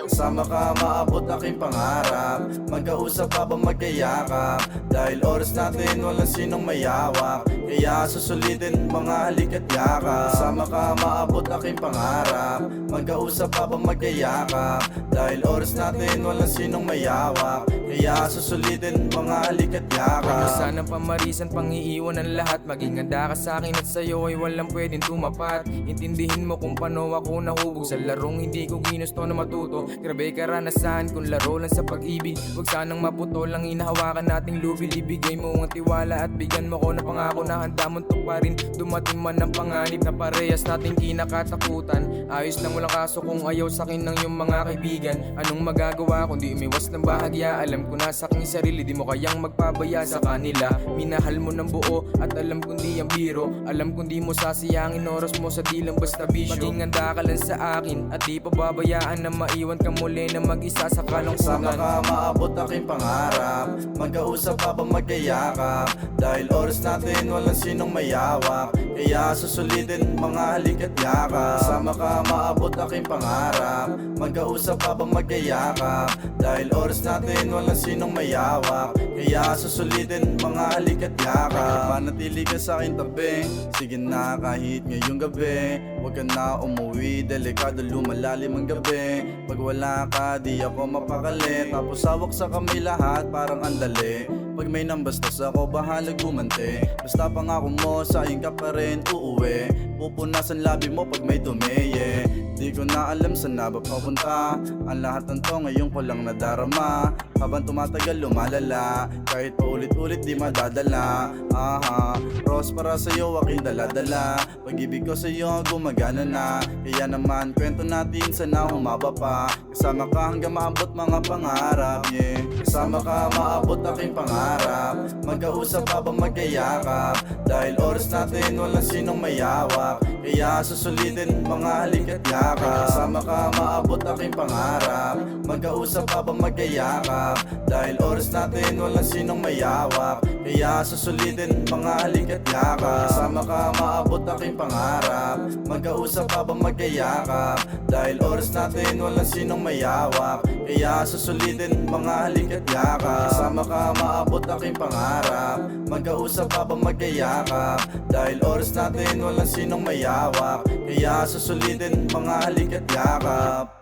Kasama ka maabot aking pangarap, magkausap habang magkayakap. Dahil oras natin walang sinong mayawak, kaya susulitin mga halik at yakap. Kasama ka maabot aking pangarap, magkausap habang magkayakap. Dahil oras natin walang sinong mayawak, kaya susulitin mga halik at yakap. Huwag mo sanang pamarisan, pangiiwan ang lahat. Maging handa ka sa'kin at sa'yo ay walang pwedeng tumapat. Intindihin mo kung paano ako nahubog sa larong hindi ko ginusto na matuto. Grabe karanasan kung laro lang sa pag-ibig. Huwag sanang maputol ang hinahawakan nating lubil. Ibigay mo ang tiwala at bigyan mo ko na pangako na handa mong tuparin. Dumating man ang panganib na parehas nating kinakatakutan. Ayos lang walang kaso kung ayaw sa'kin ng iyong mga kaibigan. Anong magagawa kundi umiwas ng bahagya? Alam ko na sa aking sarili di mo kayang magpabaya sa kanila. Minahal mo ng buo at alam kong di ang biro. Alam kong di mo sasayangin oras mo sa di lang basta bisyo. Maging handa ka lang sa akin at di pababayaan na maiwan ka muli na mag-isa sa Kasama kalungkutan. ka maabot aking pangarap, magkausap habang magkayakap. Dahil oras natin walang sinong mayawak, kaya susulitin mga halik at yakap. Kasama ka maabot aking pangarap, magkausap habang magkayakap. Dahil oras natin walang sinong mayawak, kaya susulitin mga halik at yakap. Manatili ka sa aking tabi, sige na kahit ngayong gabi. Huwag ka na umuwi, delikado lumalalim ang gabi. Pag wala ka di ako mapakali, tapos hawak sa kamay lahat parang andali. Pag may nambastos ako bahala gumante, basta pangako mo sa akin ka pa rin uuwi. Pupunasan labi mo pag may dumi, yeah. Di ko na alam saan na ba papunta, ang lahat ng to ngayon ko lang nadarama. Habang tumatagal lumalala, kahit paulit-ulit di madadala. Rose para sa'yo aking daladala, pag-ibig ko sa'yo gumagana na. Kaya naman kwento natin sana humaba pa. Kasama ka hanggang maabot mga pangarap, yeah. Kasama ka maabot aking pangarap, magkausap habang magkayakap. Dahil oras natin walang sinong mayawak, kaya susulitin mga halik at yakap. Kasama ka maabot aking pangarap, magkausap habang magkayakap. Dahil oras natin walang sinong mayawak, kaya susulitin mga halik at yakap. Kasama ka maabot aking pangarap, magkausap habang magkayakap. Dahil oras natin walang sinong mayawak, kaya susulitin mga halik at yakap. Kasama ka maabot aking pangarap, magkausap habang magkayakap. Dahil oras natin walang sinong mayawak, kaya susulitin mga halik at yakap.